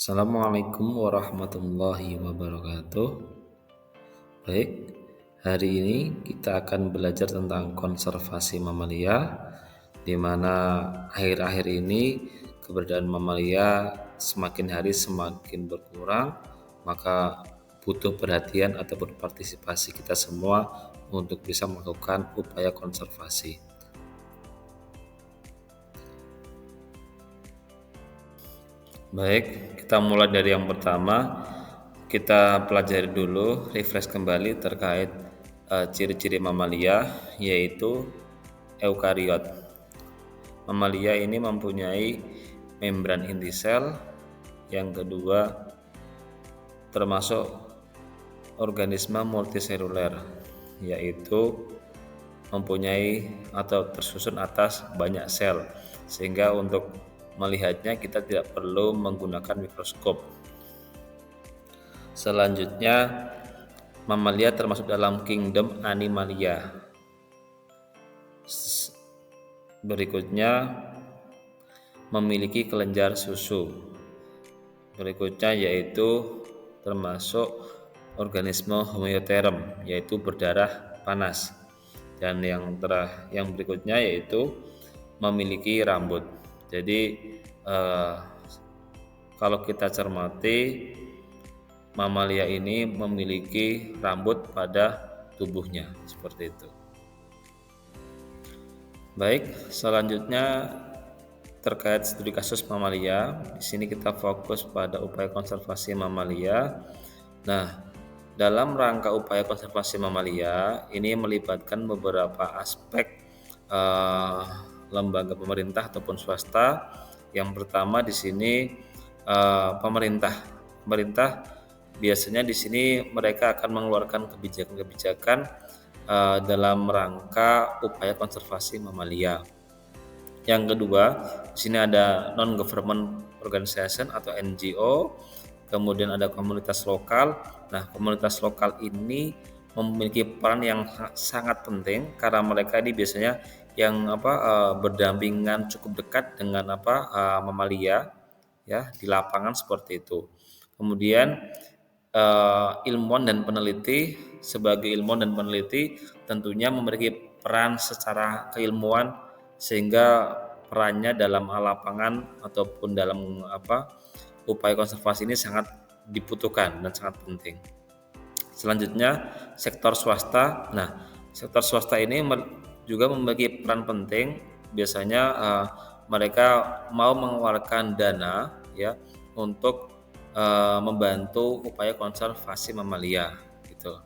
Assalamualaikum warahmatullahi wabarakatuh. Baik, hari ini kita akan belajar tentang konservasi mamalia, di mana akhir-akhir ini keberadaan mamalia semakin hari semakin berkurang, maka butuh perhatian ataupun partisipasi kita semua untuk bisa melakukan upaya konservasi. Baik, kita mulai dari yang pertama. Kita pelajari dulu, refresh kembali terkait ciri-ciri mamalia, yaitu eukariot. Mamalia ini mempunyai membran inti sel. Yang kedua, termasuk organisme multiseluler, yaitu mempunyai atau tersusun atas banyak sel, sehingga untuk melihatnya kita tidak perlu menggunakan mikroskop. Selanjutnya, mamalia termasuk dalam kingdom Animalia. Berikutnya, memiliki kelenjar susu. Berikutnya yaitu termasuk organisme homeoterm, yaitu berdarah panas. Dan yang berikutnya yaitu memiliki rambut. Jadi kalau kita cermati, mamalia ini memiliki rambut pada tubuhnya seperti itu. Baik, selanjutnya terkait studi kasus mamalia. Di sini kita fokus pada upaya konservasi mamalia. Nah, dalam rangka upaya konservasi mamalia ini melibatkan beberapa aspek lembaga pemerintah ataupun swasta. Yang pertama di sini pemerintah biasanya di sini mereka akan mengeluarkan kebijakan-kebijakan dalam rangka upaya konservasi mamalia. Yang kedua, di sini ada non-government organization atau NGO, kemudian ada komunitas lokal. Nah, komunitas lokal ini memiliki peran yang sangat penting karena mereka ini biasanya yang berdampingan cukup dekat dengan mamalia ya di lapangan seperti itu. Kemudian ilmuwan dan peneliti, sebagai ilmuwan dan peneliti tentunya memiliki peran secara keilmuan, sehingga perannya dalam lapangan ataupun dalam upaya konservasi ini sangat dibutuhkan dan sangat penting. Selanjutnya sektor swasta. Nah, sektor swasta ini juga memiliki peran penting. Biasanya mereka mau mengeluarkan dana ya untuk membantu upaya konservasi mamalia gitu.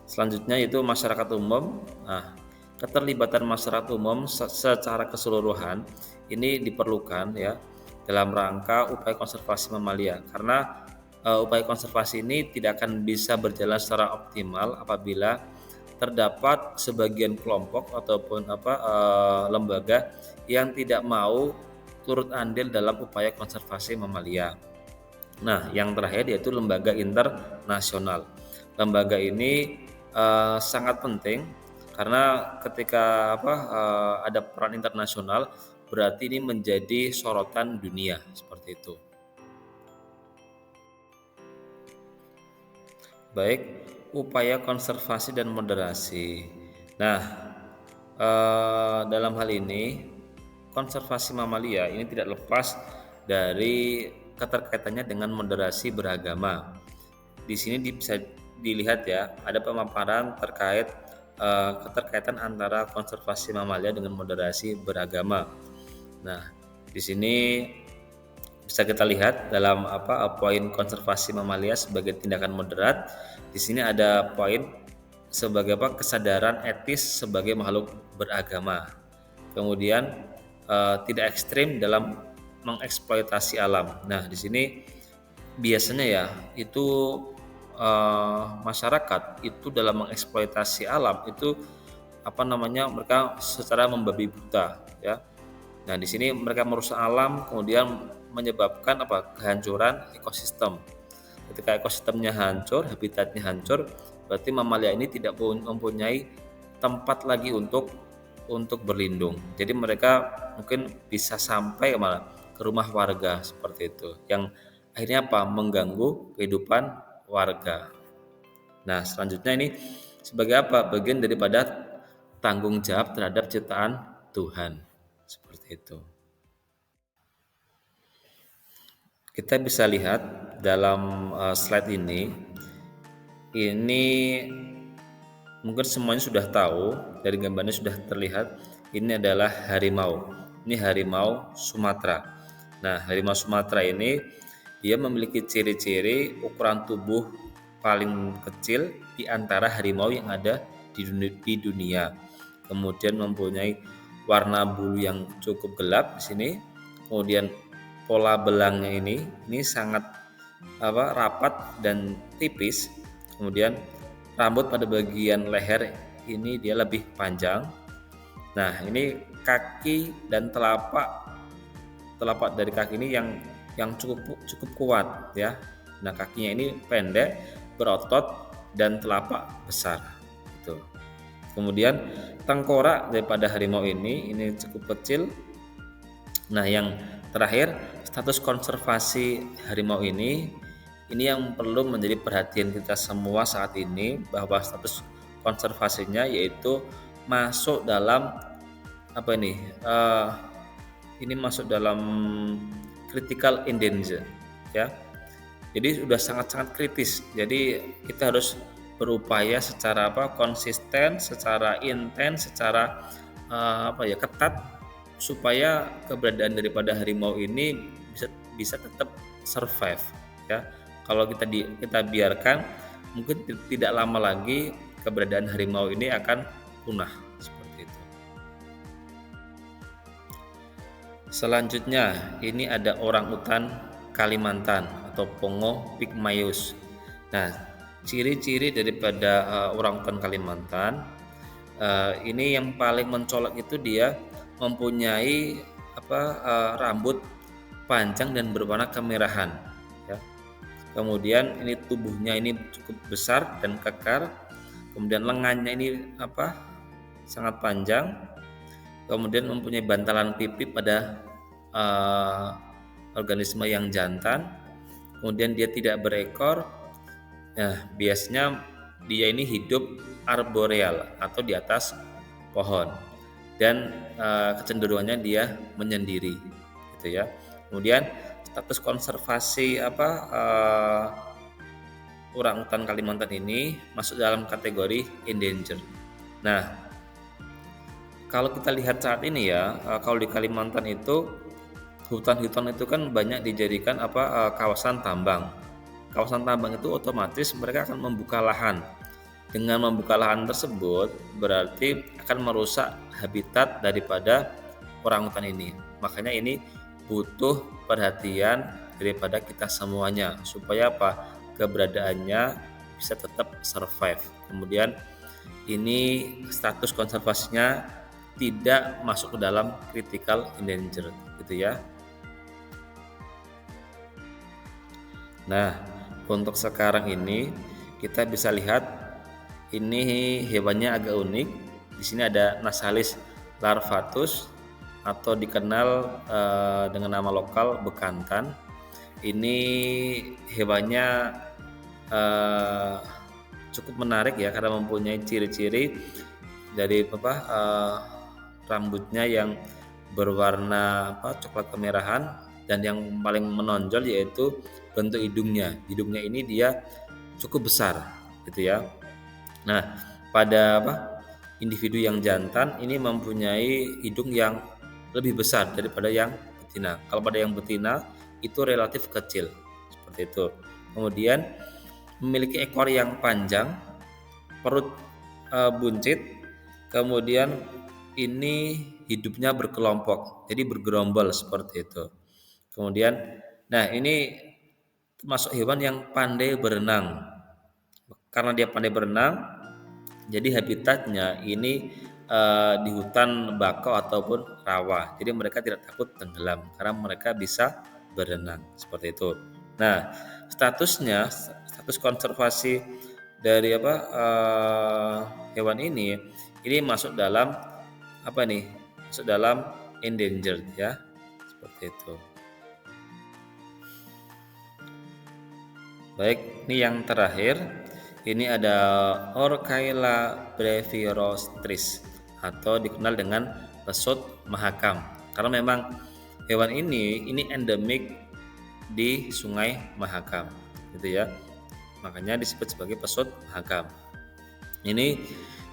Selanjutnya itu masyarakat umum. Nah, keterlibatan masyarakat umum secara keseluruhan ini diperlukan ya dalam rangka upaya konservasi mamalia, karena upaya konservasi ini tidak akan bisa berjalan secara optimal apabila terdapat sebagian kelompok ataupun lembaga yang tidak mau turut andil dalam upaya konservasi mamalia. Nah, yang terakhir yaitu lembaga internasional. Lembaga ini sangat penting karena ketika ada peran internasional, berarti ini menjadi sorotan dunia seperti itu. Baik, upaya konservasi dan moderasi. Nah, dalam hal ini konservasi mamalia ini tidak lepas dari keterkaitannya dengan moderasi beragama. Di sini bisa dilihat ya, ada pemaparan terkait keterkaitan antara konservasi mamalia dengan moderasi beragama. Nah, di sini bisa kita lihat dalam poin konservasi mamalia sebagai tindakan moderat. Di sini ada poin sebagai kesadaran etis sebagai makhluk beragama. Kemudian tidak ekstrim dalam mengeksploitasi alam. Nah, di sini biasanya ya itu masyarakat itu dalam mengeksploitasi alam itu mereka secara membabi buta ya. Nah, di sini mereka merusak alam, kemudian menyebabkan kehancuran ekosistem. Ketika ekosistemnya hancur, habitatnya hancur, berarti mamalia ini tidak mempunyai tempat lagi untuk berlindung. Jadi mereka mungkin bisa sampai ke rumah warga seperti itu, yang akhirnya apa? Mengganggu kehidupan warga. Nah, selanjutnya ini sebagai apa? Bagian daripada tanggung jawab terhadap ciptaan Tuhan. Seperti itu. Kita bisa lihat dalam slide ini mungkin semuanya sudah tahu, dari gambarnya sudah terlihat ini adalah harimau. Ini harimau Sumatera. Nah, harimau Sumatera ini dia memiliki ciri-ciri ukuran tubuh paling kecil di antara harimau yang ada di dunia. Kemudian mempunyai warna bulu yang cukup gelap di sini. Kemudian pola belangnya ini sangat rapat dan tipis. Kemudian rambut pada bagian leher ini dia lebih panjang. Nah, ini kaki dan telapak dari kaki ini yang cukup kuat ya. Nah, kakinya ini pendek, berotot dan telapak besar. Gitu. Kemudian tengkorak daripada harimau ini cukup kecil. Nah, yang terakhir, status konservasi harimau ini yang perlu menjadi perhatian kita semua saat ini, bahwa status konservasinya yaitu masuk dalam ini masuk dalam critical endanger ya. Jadi sudah sangat-sangat kritis. Jadi kita harus berupaya secara konsisten, secara intens, secara ketat supaya keberadaan daripada harimau ini bisa tetap survive ya. Kalau kita biarkan, mungkin tidak lama lagi keberadaan harimau ini akan punah seperti itu. Selanjutnya ini ada orangutan Kalimantan atau Pongo pygmaeus. Nah, ciri-ciri daripada orangutan Kalimantan ini yang paling mencolok itu dia mempunyai rambut panjang dan berwarna kemerahan ya. Kemudian ini tubuhnya ini cukup besar dan kekar. Kemudian lengannya ini sangat panjang. Kemudian mempunyai bantalan pipi pada organisme yang jantan. Kemudian dia tidak berekor. Nah, biasanya dia ini hidup arboreal atau di atas pohon, dan kecenderungannya dia menyendiri gitu ya. Kemudian status konservasi orangutan Kalimantan ini masuk dalam kategori endangered. Nah, kalau kita lihat saat ini ya, kalau di Kalimantan itu hutan-hutan itu kan banyak dijadikan kawasan tambang. Kawasan tambang itu otomatis mereka akan membuka lahan. Dengan membuka lahan tersebut berarti akan merusak habitat daripada orangutan ini. Makanya ini butuh perhatian daripada kita semuanya supaya keberadaannya bisa tetap survive. Kemudian ini status konservasinya tidak masuk ke dalam critical endangered gitu ya. Nah, untuk sekarang ini kita bisa lihat ini hewannya agak unik. Di sini ada Nasalis larvatus atau dikenal dengan nama lokal bekantan. Ini hewannya cukup menarik ya, karena mempunyai ciri-ciri dari rambutnya yang berwarna coklat kemerahan, dan yang paling menonjol yaitu bentuk hidungnya. Hidungnya ini dia cukup besar gitu ya. Nah, pada individu yang jantan ini mempunyai hidung yang lebih besar daripada yang betina. Kalau pada yang betina itu relatif kecil seperti itu. Kemudian memiliki ekor yang panjang, perut buncit, kemudian ini hidupnya berkelompok, jadi bergerombol seperti itu. Kemudian, nah ini termasuk hewan yang pandai berenang. Karena dia pandai berenang, jadi habitatnya ini di hutan bakau ataupun rawa. Jadi mereka tidak takut tenggelam karena mereka bisa berenang seperti itu. Nah, status konservasi dari hewan ini masuk dalam masuk dalam endangered ya, seperti itu. Baik, ini yang terakhir. Ini ada Orcaila brevirostris atau dikenal dengan pesut mahakam. Karena memang hewan ini endemik di Sungai Mahakam, gitu ya. Makanya disebut sebagai pesut mahakam. Ini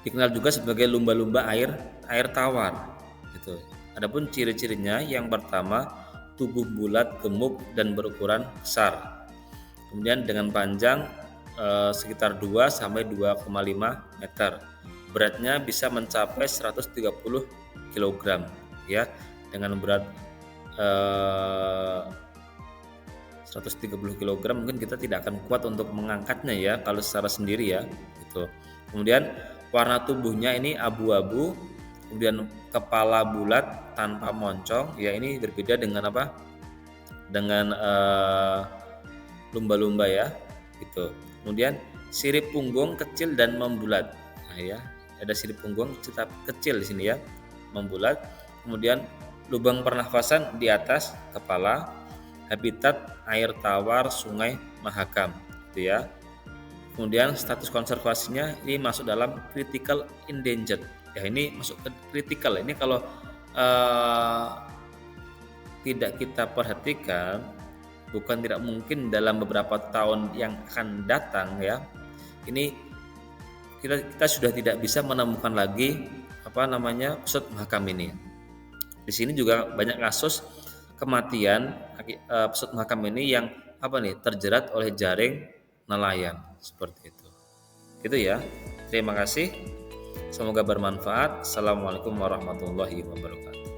dikenal juga sebagai lumba-lumba air tawar, gitu. Adapun ciri-cirinya yang pertama, tubuh bulat, gemuk dan berukuran besar. Kemudian dengan panjang sekitar 2 sampai 2,5 meter. Beratnya bisa mencapai 130 kg ya. Dengan berat 130 kg mungkin kita tidak akan kuat untuk mengangkatnya ya kalau secara sendiri ya gitu. Kemudian warna tubuhnya ini abu-abu, kemudian kepala bulat tanpa moncong ya, ini berbeda dengan apa? Dengan lumba-lumba ya gitu. Kemudian sirip punggung kecil dan membulat. Nah ya, ada sirip punggung kecil di sini ya, membulat. Kemudian lubang pernafasan di atas kepala. Habitat air tawar Sungai Mahakam gitu ya. Kemudian status konservasinya ini masuk dalam critical endangered. Ya ini masuk ke critical. Ini kalau tidak kita perhatikan, bukan tidak mungkin dalam beberapa tahun yang akan datang ya, ini kita sudah tidak bisa menemukan lagi pesut mahakam ini. Di sini juga banyak kasus kematian pesut mahakam ini yang terjerat oleh jaring nelayan seperti itu. Gitu ya. Terima kasih. Semoga bermanfaat. Assalamualaikum warahmatullahi wabarakatuh.